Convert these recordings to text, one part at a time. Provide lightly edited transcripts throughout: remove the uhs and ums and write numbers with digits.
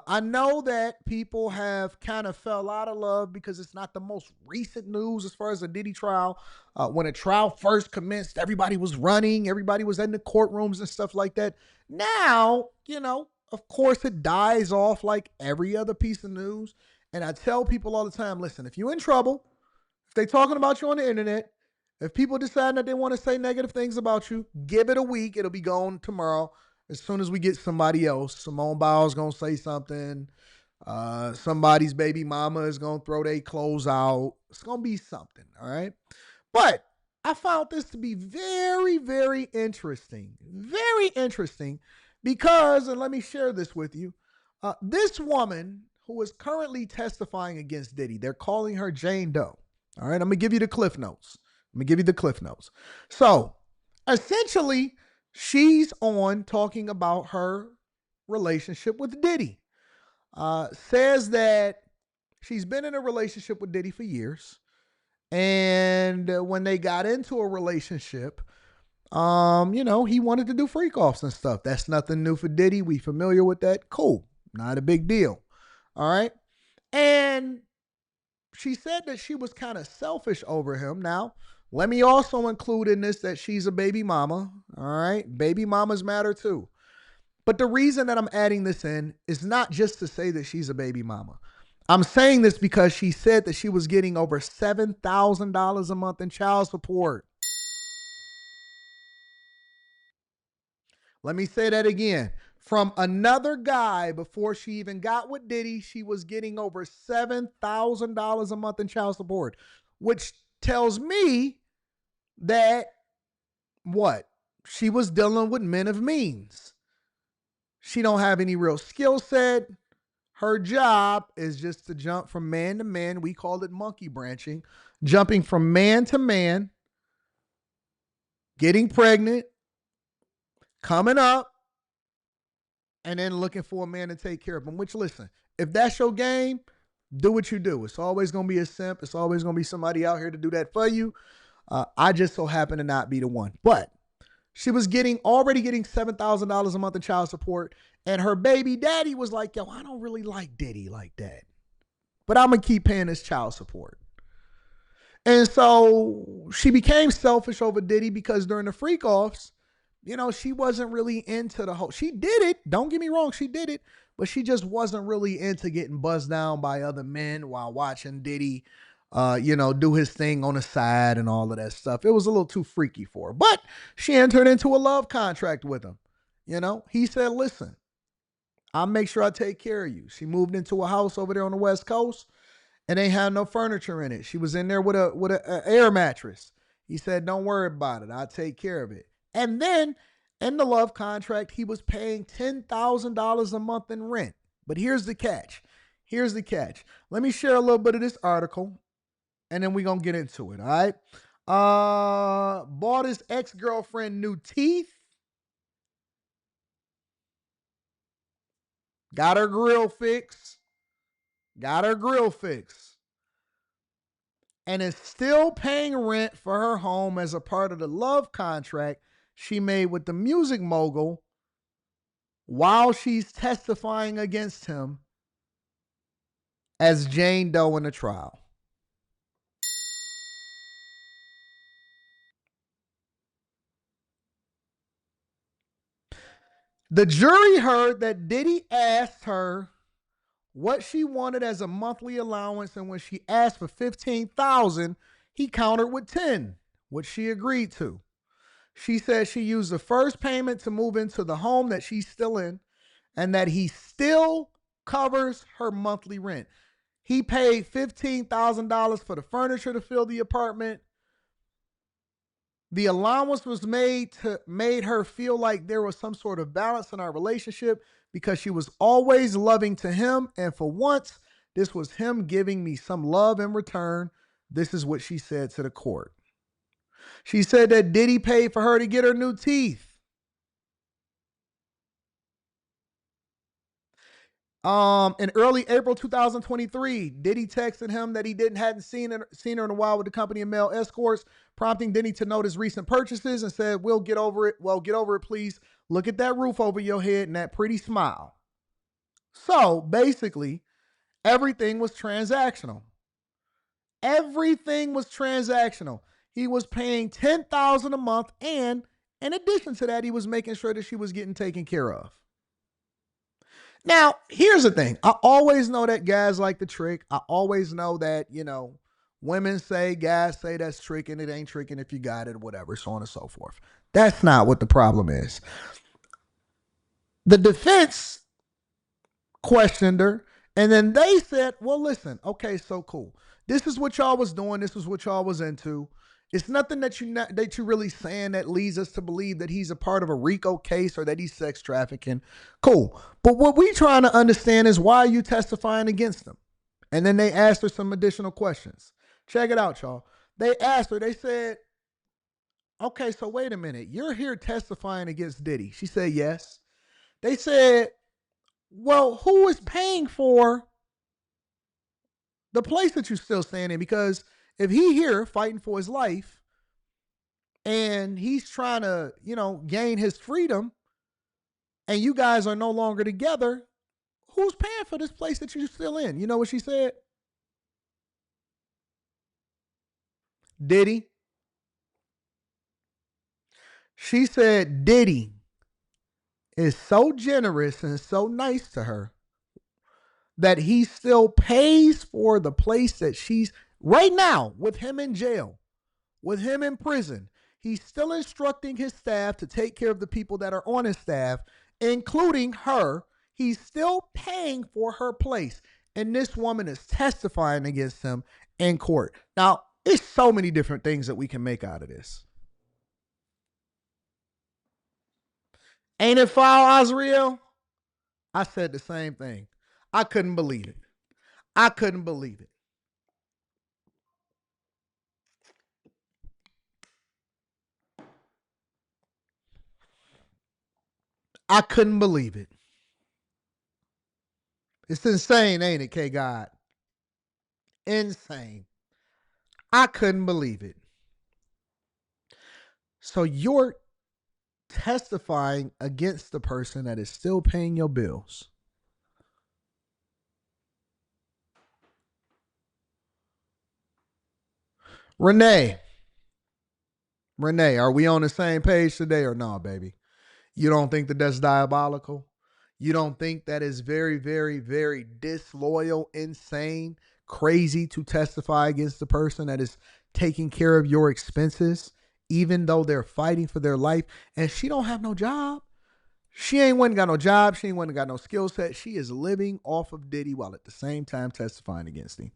I know that people have kind of fell out of love because it's not the most recent news as far as the Diddy trial. When a trial first commenced, everybody was running, everybody was in the courtrooms and stuff like that. Now, of course, it dies off like every other piece of news. And I tell people all the time, listen, if you're in trouble, if they're talking about you on the internet, if people decide that they want to say negative things about you, give it a week. It'll be gone tomorrow. As soon as we get somebody else, Simone Biles going to say something. Somebody's baby mama is going to throw their clothes out. It's going to be something, all right? But I found this to be very, very interesting. Very interesting because, and let me share this with you, this woman who is currently testifying against Diddy, they're calling her Jane Doe. All right, I'm going to give you the cliff notes. So, essentially, she's on talking about her relationship with Diddy. Says that she's been in a relationship with Diddy for years. And when they got into a relationship, he wanted to do freak offs and stuff. That's nothing new for Diddy. We familiar with that. Cool. Not a big deal. All right. And she said that she was kind of selfish over him. Now, let me also include in this that she's a baby mama. All right. Baby mamas matter too. But the reason that I'm adding this in is not just to say that she's a baby mama. I'm saying this because she said that she was getting over $7,000 a month in child support. Let me say that again. From another guy before she even got with Diddy, she was getting over $7,000 a month in child support, which tells me that what? She was dealing with men of means. She don't have any real skill set. Her job is just to jump from man to man. We call it monkey branching. Jumping from man to man, getting pregnant, coming up, and then looking for a man to take care of them. Which, listen, if that's your game, do what you do. It's always going to be a simp. It's always going to be somebody out here to do that for you. I just so happen to not be the one. But she was already getting $7,000 a month in child support. And her baby daddy was like, yo, I don't really like Diddy like that. But I'm going to keep paying this child support. And so she became selfish over Diddy because during the freak offs, she wasn't really into the whole. She did it. Don't get me wrong. She did it. But she just wasn't really into getting buzzed down by other men while watching Diddy, do his thing on the side and all of that stuff. It was a little too freaky for her. But she entered into a love contract with him. He said, listen, I'll make sure I take care of you. She moved into a house over there on the West Coast and they had no furniture in it. She was in there with a air mattress. He said, don't worry about it. I'll take care of it. And then in the love contract, he was paying $10,000 a month in rent. But here's the catch. Let me share a little bit of this article and then we're going to get into it. All right. Bought his ex-girlfriend new teeth. Got her grill fixed. And is still paying rent for her home as a part of the love contract she made with the music mogul while she's testifying against him as Jane Doe in the trial. The jury heard that Diddy asked her what she wanted as a monthly allowance, and when she asked for $15,000, he countered with $10,000, which she agreed to. She said she used the first payment to move into the home that she's still in, and that he still covers her monthly rent. He paid $15,000 for the furniture to fill the apartment. The allowance was made her feel like there was some sort of balance in our relationship because she was always loving to him. And for once, this was him giving me some love in return. This is what she said to the court. She said that Diddy paid for her to get her new teeth. In early April 2023, Diddy texted him that he hadn't seen her in a while with the company of male escorts, prompting Diddy to note his recent purchases and said, we'll get over it. Well, get over it, please. Look at that roof over your head and that pretty smile. So basically, everything was transactional. Everything was transactional. He was paying $10,000 a month, and in addition to that, he was making sure that she was getting taken care of. Now, here's the thing. I always know that guys like the trick. I always know that, women say, guys say that's tricking. It ain't tricking if you got it, whatever, so on and so forth. That's not what the problem is. The defense questioned her, and then they said, well, listen, okay, so cool. This is what y'all was doing. This is what y'all was into. It's nothing that you're really saying that leads us to believe that he's a part of a RICO case or that he's sex trafficking. Cool. But what we trying to understand is, why are you testifying against him? And then they asked her some additional questions. Check it out, y'all. They asked her, they said, okay, so wait a minute. You're here testifying against Diddy. She said, yes. They said, well, who is paying for the place that you're still staying in? Because if he here fighting for his life and he's trying to, gain his freedom, and you guys are no longer together, who's paying for this place that you're still in? You know what she said? Diddy. She said Diddy is so generous and so nice to her that he still pays for the place that she's right now, with him in jail, with him in prison. He's still instructing his staff to take care of the people that are on his staff, including her. He's still paying for her place. And this woman is testifying against him in court. Now, it's so many different things that we can make out of this. Ain't it foul, Azriel? I said the same thing. I couldn't believe it. I couldn't believe it. I couldn't believe it. It's insane, ain't it, K God? Insane. I couldn't believe it. So you're testifying against the person that is still paying your bills. Renee, are we on the same page today or no, baby? You don't think that that's diabolical? You don't think that is very, very, very disloyal, insane, crazy to testify against the person that is taking care of your expenses, even though they're fighting for their life, and she don't have no job? She ain't went and got no job. She ain't went and got no skill set. She is living off of Diddy while at the same time testifying against him.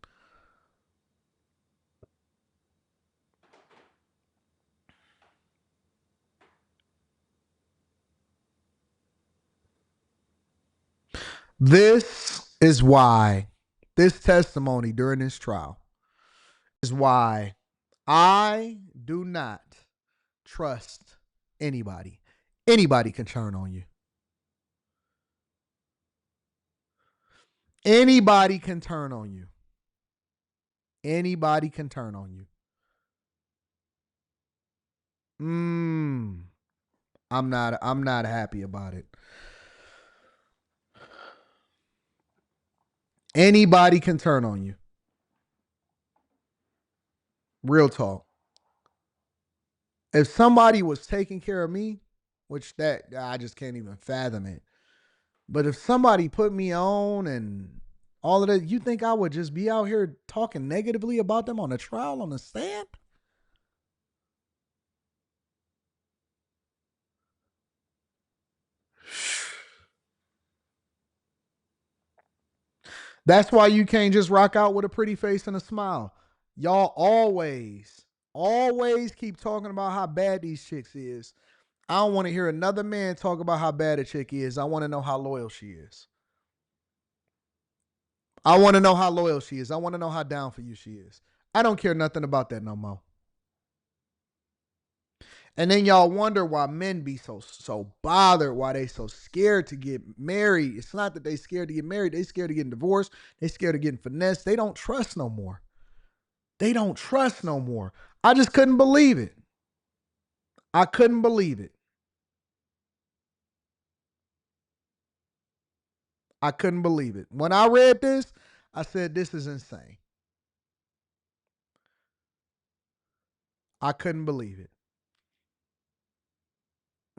This is why this testimony during this trial is why I do not trust anybody. Anybody can turn on you. Anybody can turn on you. Anybody can turn on you. I'm not happy about it. Anybody can turn on you. Real talk. If somebody was taking care of me, which that I just can't even fathom it. But if somebody put me on and all of that, you think I would just be out here talking negatively about them on a trial, on the stand? That's why you can't just rock out with a pretty face and a smile. Y'all always keep talking about how bad these chicks is. I don't want to hear another man talk about how bad a chick is. I want to know how loyal she is. I want to know how loyal she is. I want to know how down for you she is. I don't care nothing about that no more. And then y'all wonder why men be so bothered, why they so scared to get married. It's not that they scared to get married. They scared of getting divorced. They scared of getting finessed. They don't trust no more. They don't trust no more. I just couldn't believe it. I couldn't believe it. I couldn't believe it. When I read this, I said, this is insane. I couldn't believe it.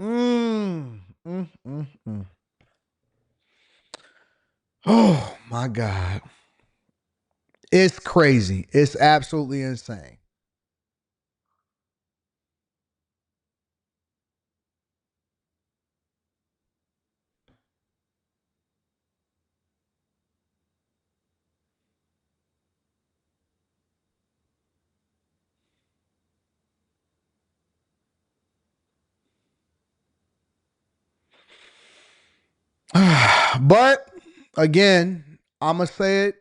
Mm, mm, mm, mm. Oh my God. It's crazy. It's absolutely insane. But again, I'm going to say it,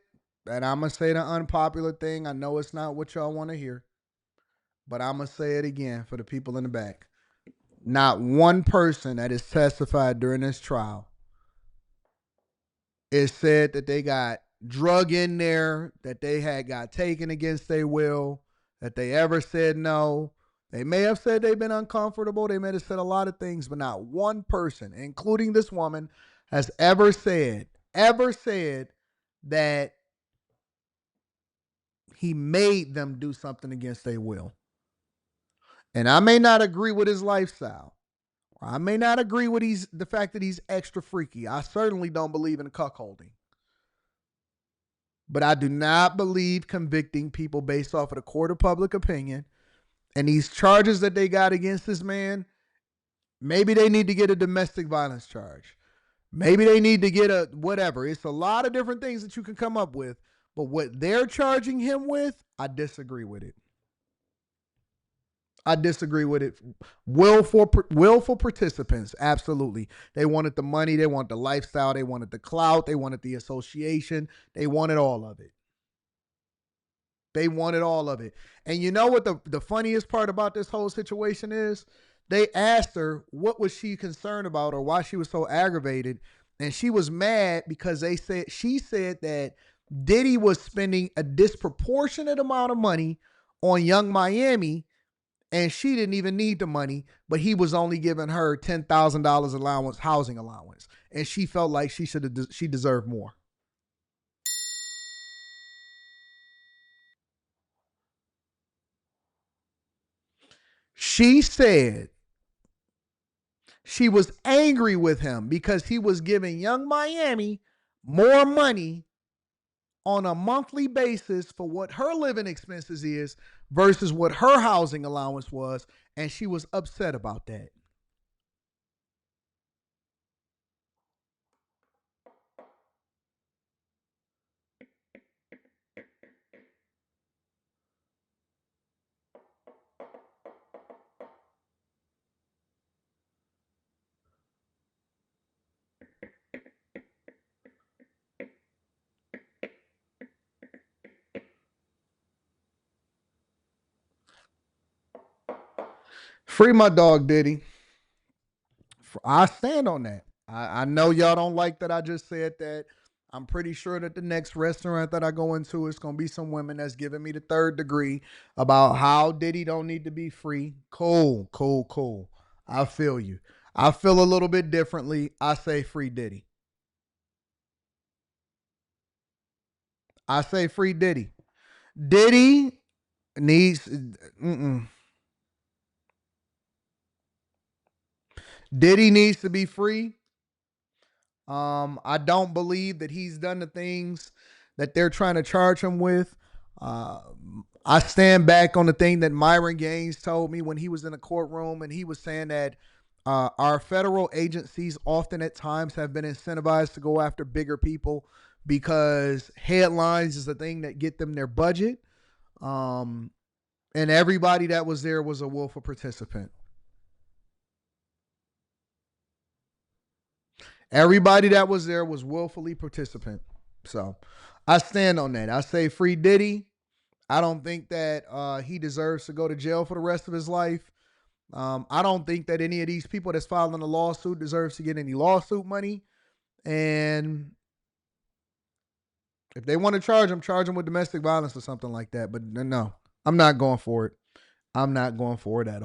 and I'm going to say the unpopular thing. I know it's not what y'all want to hear, but I'm going to say it again for the people in the back. Not one person that has testified during this trial is said that they got drug in there, that they had got taken against their will, that they ever said no. They may have said they've been uncomfortable. They may have said a lot of things, but not one person, including this woman, has ever said that he made them do something against their will. And I may not agree with his lifestyle. I may not agree with the fact that he's extra freaky. I certainly don't believe in cuckolding. But I do not believe convicting people based off of the court of public opinion. And these charges that they got against this man, maybe they need to get a domestic violence charge. Maybe they need to get a whatever. It's a lot of different things that you can come up with. But what they're charging him with, I disagree with it. I disagree with it. Willful participants, absolutely. They wanted the money, they wanted the lifestyle, they wanted the clout, they wanted the association, they wanted all of it. They wanted all of it. And you know what the funniest part about this whole situation is? They asked her what was she concerned about or why she was so aggravated. And she was mad because she said that Diddy was spending a disproportionate amount of money on Young Miami, and she didn't even need the money, but he was only giving her $10,000 allowance, housing allowance. And she felt like she deserved more. She said she was angry with him because he was giving Young Miami more money on a monthly basis for what her living expenses is versus what her housing allowance was, and she was upset about that. Free my dog Diddy. I stand on that. I know y'all don't like that I just said that. I'm pretty sure that the next restaurant that I go into is going to be some women that's giving me the third degree about how Diddy don't need to be free. Cool, cool, cool. I feel you. I feel a little bit differently. I say free Diddy. I say free Diddy. Diddy needs. Diddy needs to be free. I don't believe that he's done the things that they're trying to charge him with. Uh, I stand back on the thing that Myron Gaines told me when he was in the courtroom, and he was saying that our federal agencies often at times have been incentivized to go after bigger people because headlines is the thing that get them their budget. Um, and everybody that was there was a willful participant. Everybody that was there was willfully participant. So I stand on that. I say free Diddy. I don't think that he deserves to go to jail for the rest of his life. I don't think that any of these people that's filing a lawsuit deserves to get any lawsuit money. And if they want to charge them with domestic violence or something like that. But no, I'm not going for it. I'm not going for it at all.